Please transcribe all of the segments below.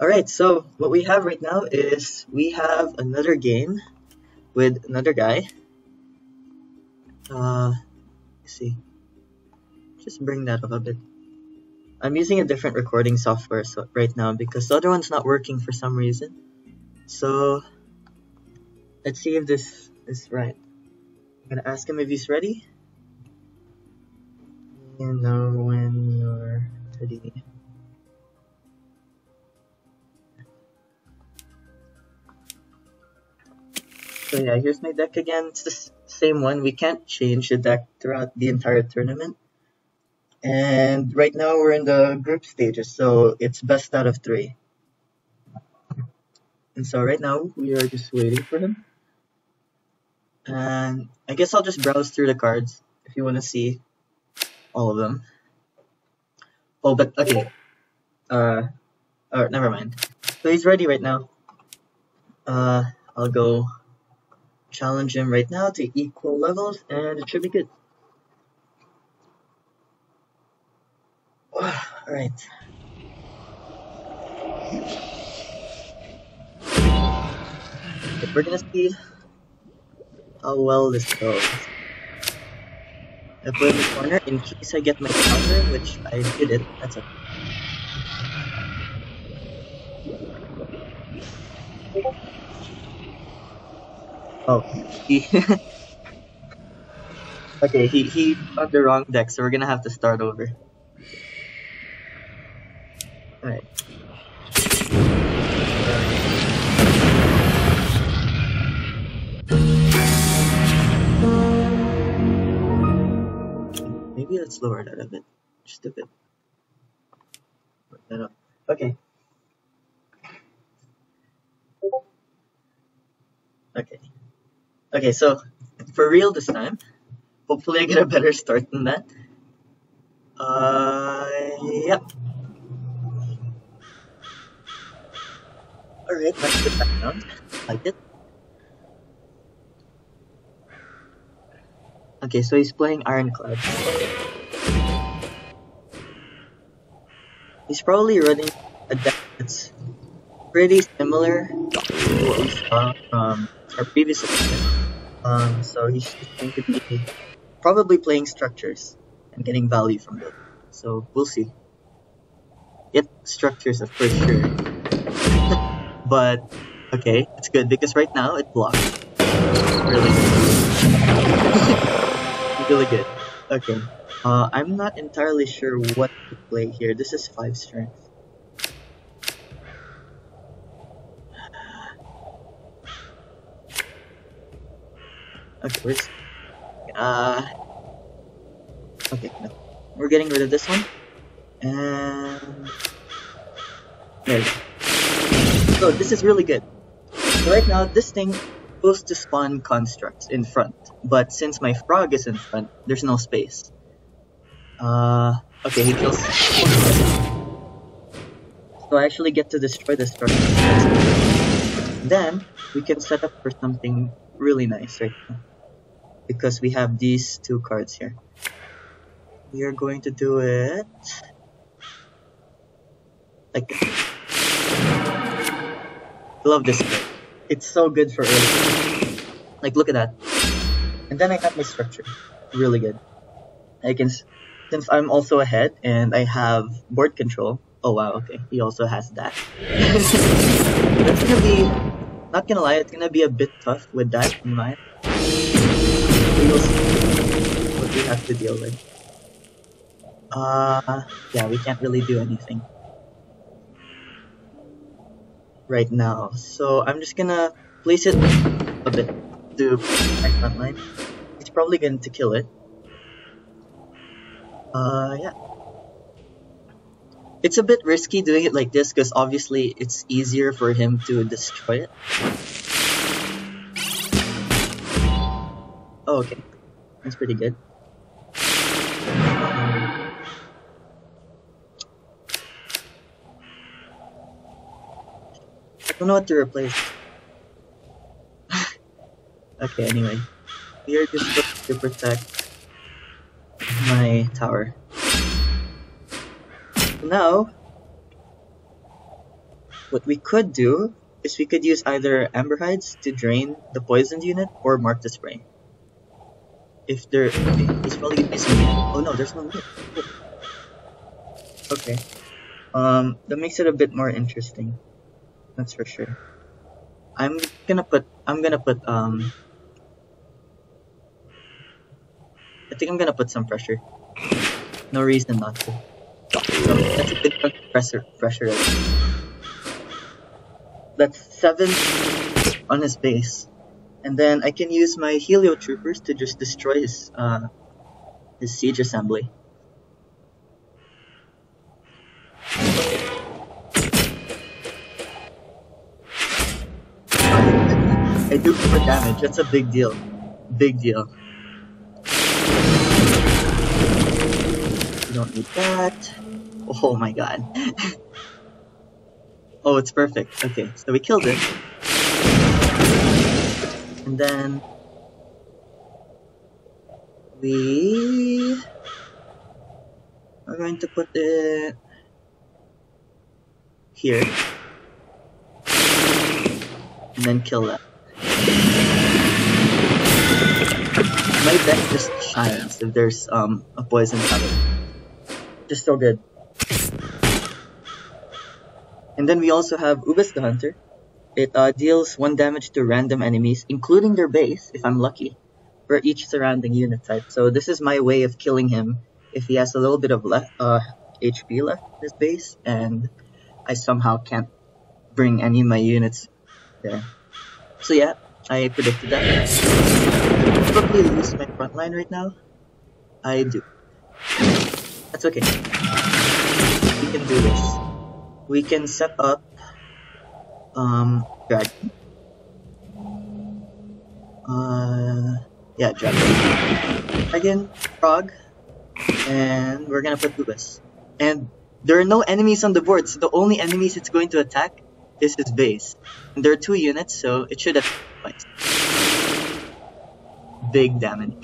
Alright, so what we have right now is we have another game with another guy. Let's see. Just bring that up a bit. I'm using a different recording software right now because the other one's not working for some reason. So let's see if this is right. I'm gonna ask him if he's ready. You know when you're ready. So yeah, here's my deck again. It's the same one. We can't change the deck throughout the entire tournament. And right now we're in the group stages, so it's best out of 3. And so right now we are just waiting for him. And I guess I'll just browse through the cards if you want to see all of them. Oh, but okay. Never mind. So he's ready right now. I'll go challenge him right now to equal levels, and it should be good. Alright. We're gonna see how well this goes. I put it in the corner in case I get my counter, which I didn't. That's okay. Oh, okay, he got the wrong deck, so we're gonna have to start over. Alright. Maybe let's lower that a bit. Just a bit. Okay. Okay, so for real this time. Hopefully I get a better start than that. Yep. Alright, let's put that down. Like it. Okay, so he's playing Ironclad. He's probably running a deck that's pretty similar to what we saw from our previous opponent. So he's going to be probably playing structures and getting value from them. So we'll see. Yep, structures for sure. But okay, it's good because right now it blocks. Really good. Really good. Okay. I'm not entirely sure what to play here. This is 5 strength. Okay, where's okay, no. We're getting rid of this one. And there we go. So this is really good. So right now this thing is supposed to spawn constructs in front, but since my frog is in front, there's no space. Okay, he kills. So I actually get to destroy the structure. Then we can set up for something really nice right now, because we have these 2 cards here. We are going to do it like this. I love this card. It's so good for early. Like, look at that. And then I have my structure. Really good. I can, since I'm also ahead and I have board control. Oh wow, okay. He also has that. That's gonna be, not gonna lie, it's gonna be a bit tough with that in mind. We'll see what we have to deal with. Yeah, we can't really do anything right now. So I'm just gonna place it a bit to my front line. He's probably going to kill it. Yeah. It's a bit risky doing it like this because obviously it's easier for him to destroy it. Oh, okay. That's pretty good. I don't know what to replace. Okay, anyway. We are just going to protect my tower. Now, What we could do is we could use either Amber Hides to drain the poisoned unit or Mark the Spray. If there, okay, he's probably missing it. Oh no, there's no unit. Cool. Okay. That makes it a bit more interesting. That's for sure. I'm gonna put, I think I'm gonna put some pressure. No reason not to. So that's a good chunk of pressure. That's 7 on his base. And then I can use my Helio Troopers to just destroy his siege assembly. I do 4 damage, that's a big deal. Big deal. You don't need that. Oh my god. Oh, it's perfect. Okay, so we killed it. And then we are going to put it here. And then kill that. My deck just shines if there's a poison cover. Just so good. And then we also have Ubis the Hunter. It deals 1 damage to random enemies, including their base, if I'm lucky, for each surrounding unit type. So this is my way of killing him if he has a little bit of HP left in his base, and I somehow can't bring any of my units there. So yeah, I predicted that. I probably lose my front line right now. I do. That's okay. We can do this. We can set up Dragon. Yeah, Dragon, Frog, and we're gonna put Ubis. And there are no enemies on the board, so the only enemies it's going to attack is his base. And there are 2 units, so it should have twice. Big damage.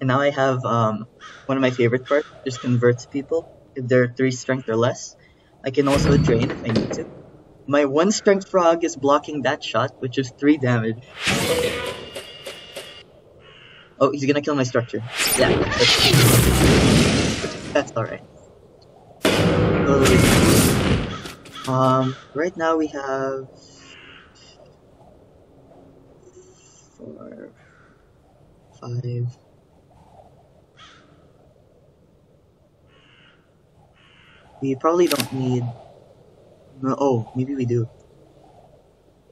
And now I have one of my favorite parts, just converts people if they're 3 strength or less. I can also drain if I need to. My 1 strength frog is blocking that shot, which is 3 damage. Oh, he's gonna kill my structure. Yeah, that's alright. Right now we have 4, 5. We probably don't need. No, oh, maybe we do.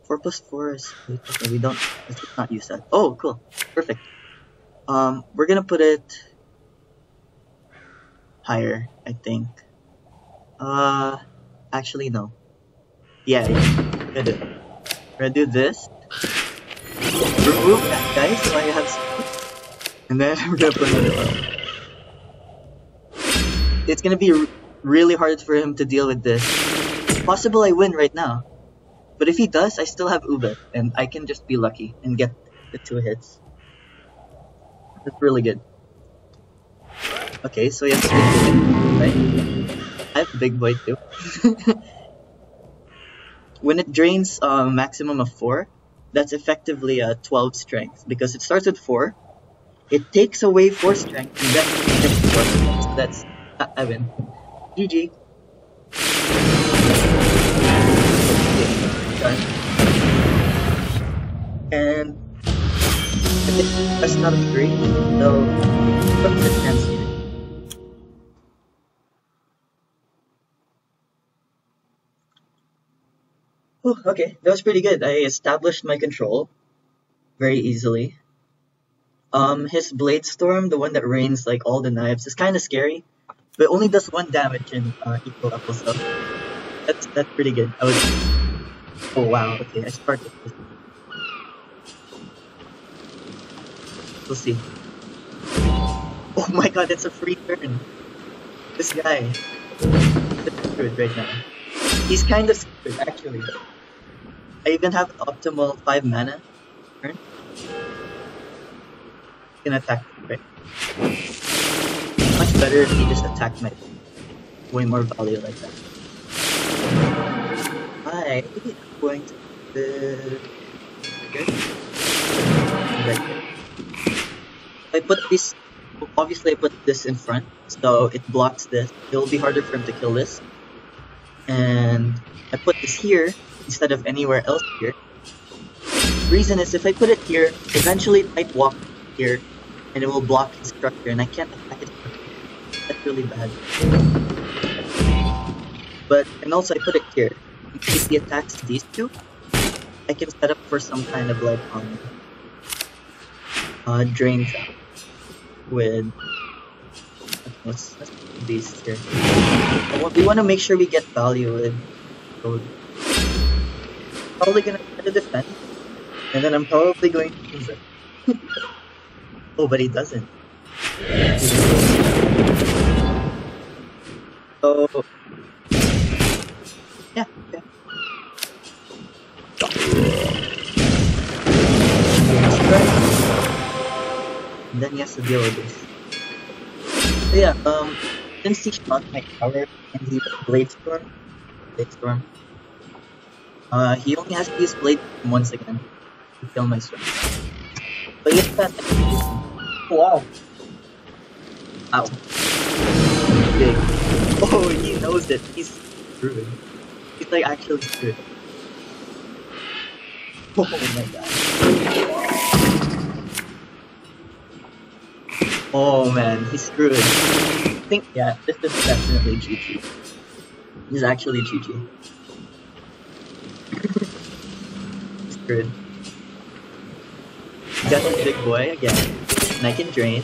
4 plus 4 is. Okay, we don't. Let's not use that. Oh, cool, perfect. We're gonna put it higher, I think. Actually no. Yeah, we're gonna do this. Remove that guy so I have some. And then we're gonna put it up. It's gonna be really hard for him to deal with this. It's possible I win right now. But if he does, I still have Ubet, and I can just be lucky and get the 2 hits. That's really good. Okay, so he has a big boy, right? I have a big boy too. When it drains a maximum of 4, that's effectively a 12 strength, because it starts with 4, it takes away 4 strength, and then it gets 4. So that's I win. GG. Done. And that's not a 3, so put the chance here. Whew, okay, that was pretty good. I established my control very easily. His Blade Storm, the one that rains like all the knives, is kind of scary, but it only does 1 damage in equal level, so that's pretty good. Oh wow, okay, I started this. We'll see. Oh my god, that's a free turn. This guy. That's good right now. He's kind of stupid, actually. I even have optimal 5 mana turn. Can attack, right? Much better if he just attacked my way more value like that. I'm going to put here. Right here. I put this, obviously I put this in front, so it blocks this. It'll be harder for him to kill this. And I put this here instead of anywhere else here. Reason is if I put it here, eventually it might walk here and it will block his structure and I can't attack his structure. That's really bad. And also I put it here. In case he attacks these two, I can set up for some kind of like drain trap with let's do these here. We want to make sure we get value with code. Probably gonna try to defend, and then I'm probably going to use it. Oh, but he doesn't. So yeah, okay. And then he has to deal with this. So yeah, since he shot my tower and he Blade Storm, he only has to use Blade Storm once again to kill my storm. But yes, that. Wow. Ow. Big. Oh, he knows it. He's screwed. He's like actually screwed. Oh my god. Oh man, he's screwed. I think, yeah, this is definitely GG. This is actually GG. He's screwed. Got this big boy again, and I can drain.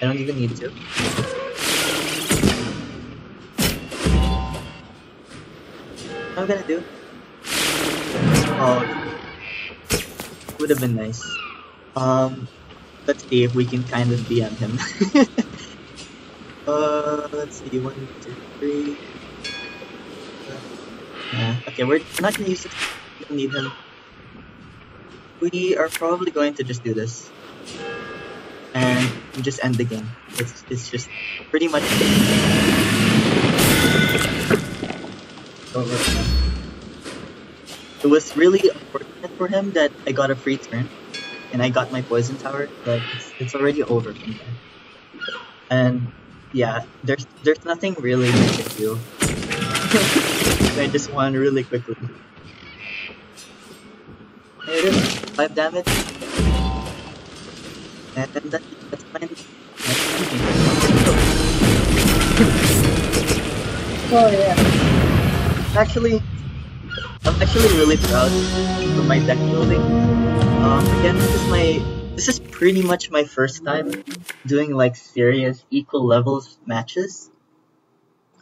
I don't even need to. What am I gonna do? Oh, would have been nice. Let's see if we can kind of BM him. Let's see, 1, 2, 3. Okay, we're not gonna use it. We don't need him. We are probably going to just do this. And just end the game. It's just pretty much over. It was really unfortunate for him that I got a free turn and I got my poison tower, but it's already over from there. And yeah, there's nothing really I can do. I just won really quickly. There it is, 5 damage. And that's fine. Oh yeah. Actually, I'm actually really proud of my deck building. Again, this is pretty much my first time doing like serious equal levels matches.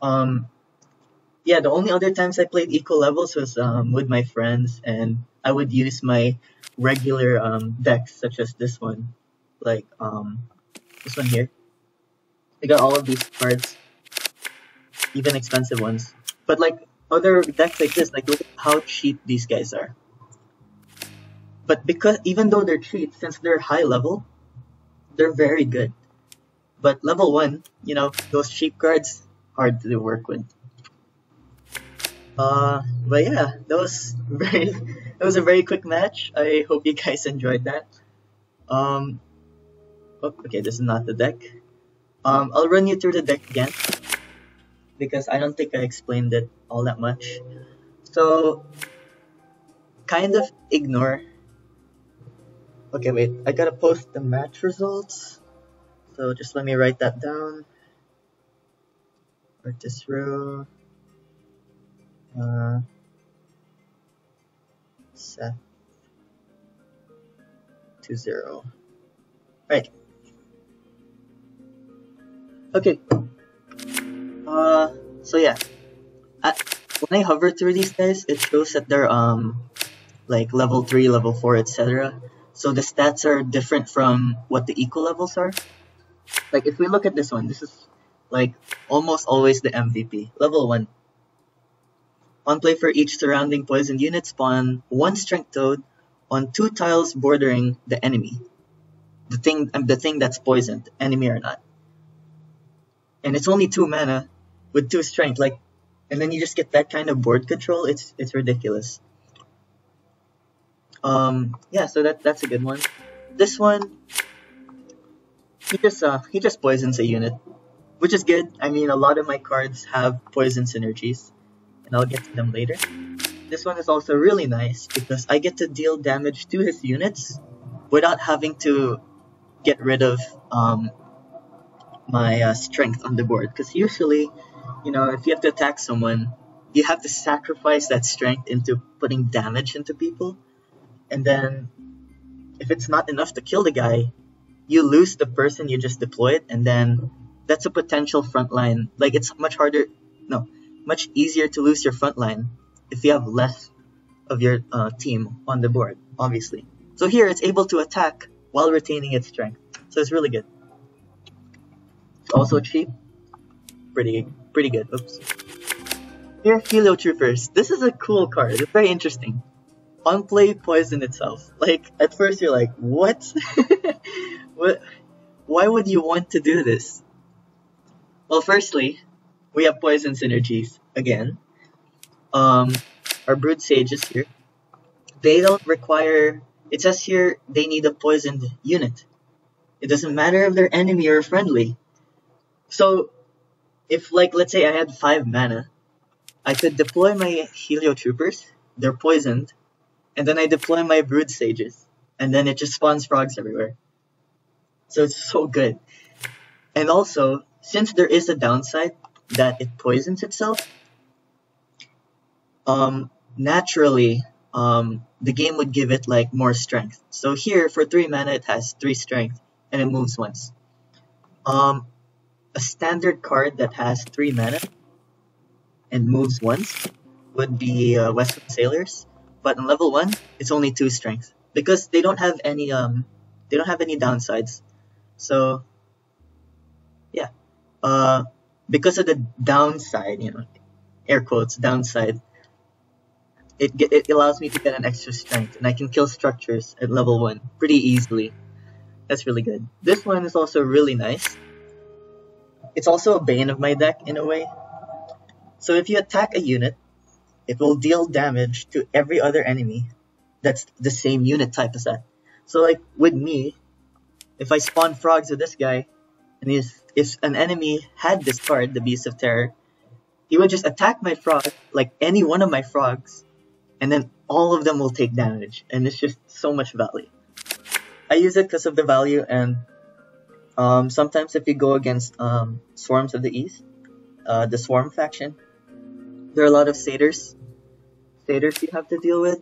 Yeah, the only other times I played equal levels was with my friends, and I would use my regular decks such as this one, like this one here. I got all of these cards, even expensive ones. But like other decks like this, like look at how cheap these guys are. But because even though they're cheap, since they're high level, they're very good. But level 1, you know, those cheap cards, hard to work with. But yeah, that was a very quick match. I hope you guys enjoyed that. Oh, okay, this is not the deck. I'll run you through the deck again, because I don't think I explained it all that much. So, kind of ignore. Okay, wait, I gotta post the match results. So just let me write that down. ArthisRoo. Set 2-0. Right. Okay. So yeah. When I hover through these guys, it shows that they're like level 3, level 4, etc. So the stats are different from what the equal levels are. Like if we look at this one, this is like almost always the MVP. Level 1. On play for each surrounding poison unit, spawn 1 strength toad on 2 tiles bordering the enemy. The thing that's poisoned, enemy or not. And it's only 2 mana with 2 strength. Like, and then you just get that kind of board control. It's ridiculous. Yeah, so that's a good one. This one, he just poisons a unit, which is good. I mean, a lot of my cards have poison synergies, and I'll get to them later. This one is also really nice because I get to deal damage to his units without having to get rid of my strength on the board. Because usually, you know, if you have to attack someone, you have to sacrifice that strength into putting damage into people. And then, if it's not enough to kill the guy, you lose the person you just deployed, and then that's a potential front line. Like, it's much easier to lose your front line if you have less of your team on the board, obviously. So here, it's able to attack while retaining its strength. So it's really good. It's also cheap. Pretty good. Oops. Here, Heliotroopers. This is a cool card. It's very interesting. On play, poison itself. Like, at first you're like, what? What? Why would you want to do this? Well, firstly, we have poison synergies again. Our Brood Sages here, they don't require. It says here they need a poisoned unit. It doesn't matter if they're enemy or friendly. So, if, like, let's say I had 5 mana, I could deploy my Heliotroopers. They're poisoned. And then I deploy my Brood Sages, and then it just spawns frogs everywhere. So it's so good. And also, since there is a downside that it poisons itself, naturally, the game would give it like more strength. So here, for 3 mana, it has 3 strength, and it moves once. A standard card that has 3 mana and moves once would be Western Sailors. But on level 1, it's only 2 strength because they don't have any downsides. So yeah, because of the downside, you know, air quotes downside, it allows me to get an extra strength, and I can kill structures at level 1 pretty easily. That's really good. This one is also really nice. It's also a bane of my deck in a way. So if you attack a unit, it will deal damage to every other enemy that's the same unit type as that. So like with me, if I spawn frogs with this guy, and if an enemy had this card, the Beast of Terror, he would just attack my frog, like any one of my frogs, and then all of them will take damage, and it's just so much value. I use it because of the value, and sometimes if you go against Swarms of the East, the Swarm faction, there are a lot of satyrs you have to deal with.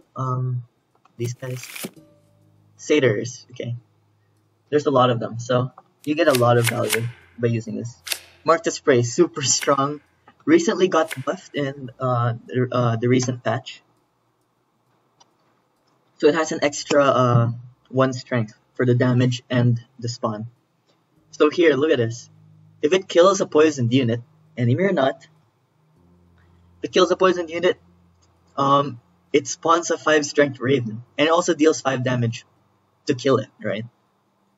These guys. Satyrs, okay. There's a lot of them, so you get a lot of value by using this. Mark the Spray, super strong. Recently got buffed in the recent patch. So it has an extra 1 strength for the damage and the spawn. So here, look at this. If it kills a poisoned unit, enemy or not, it kills a poisoned unit, it spawns a 5 strength Raven, and it also deals 5 damage to kill it, right?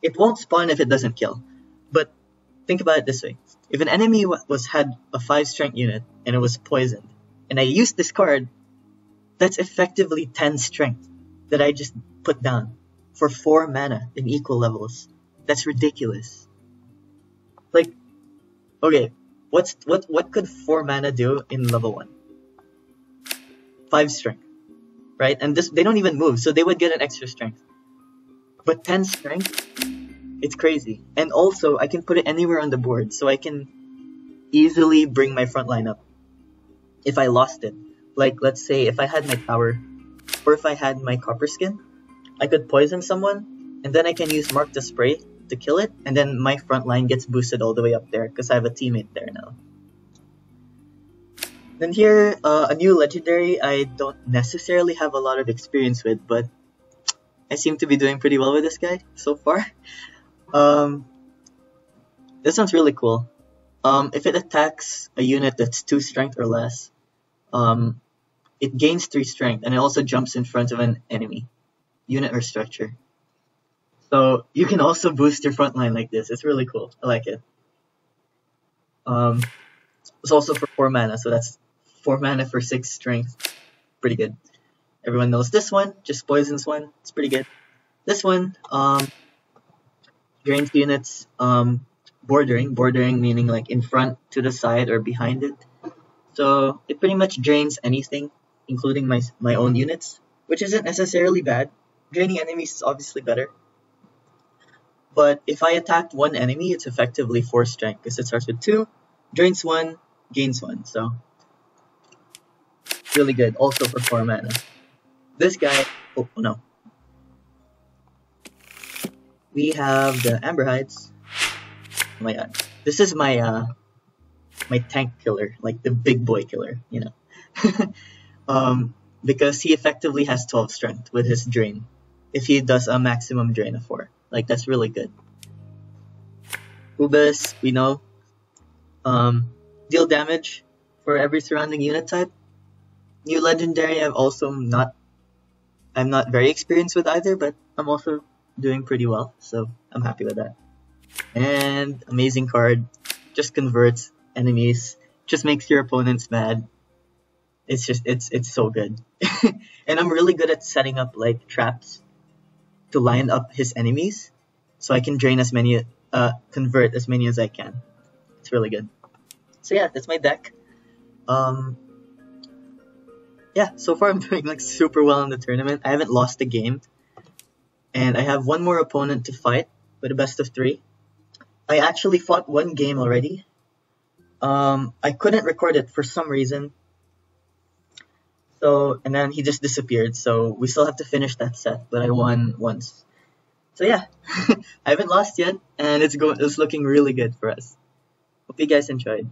It won't spawn if it doesn't kill, but think about it this way. If an enemy had a 5 strength unit, and it was poisoned, and I used this card, that's effectively 10 strength that I just put down for 4 mana in equal levels. That's ridiculous. Like, okay, what could 4 mana do in level 1? 5 strength, right? And they don't even move, so they would get an extra strength. But 10 strength, it's crazy. And also, I can put it anywhere on the board, so I can easily bring my front line up if I lost it. Like, let's say if I had my tower, or if I had my copper skin, I could poison someone, and then I can use Mark the Spray to kill it, and then my front line gets boosted all the way up there because I have a teammate there now. Then here, a new legendary I don't necessarily have a lot of experience with, but I seem to be doing pretty well with this guy so far. This one's really cool. If it attacks a unit that's 2 strength or less, it gains 3 strength, and it also jumps in front of an enemy, unit or structure. So you can also boost your front line like this. It's really cool. I like it. It's also for 4 mana, so that's 4 mana for 6 strength. Pretty good. Everyone knows this one, just poisons one. It's pretty good. This one, drains units, bordering meaning like in front, to the side, or behind it. So it pretty much drains anything, including my own units, which isn't necessarily bad. Draining enemies is obviously better. But if I attacked one enemy, it's effectively 4 strength, because it starts with 2, drains 1, gains 1. So really good, also for 4 mana. This guy, oh no. We have the Amber Hides. Oh my god. This is my my tank killer, like the big boy killer, you know. Because he effectively has 12 strength with his drain. If he does a maximum drain of 4. Like, that's really good. Ubis, we know. Deal damage for every surrounding unit type. New legendary, I'm not very experienced with either, but I'm also doing pretty well, so I'm happy with that. And amazing card, just converts enemies, just makes your opponents mad. It's so good. And I'm really good at setting up like traps to line up his enemies, so I can drain as many, convert as many as I can. It's really good. So yeah, that's my deck. Yeah, so far I'm doing like super well in the tournament. I haven't lost a game, and I have one more opponent to fight with a best of 3. I actually fought one game already. I couldn't record it for some reason. So, and then he just disappeared, so we still have to finish that set, but I won once. So yeah, I haven't lost yet, and it's looking really good for us. Hope you guys enjoyed.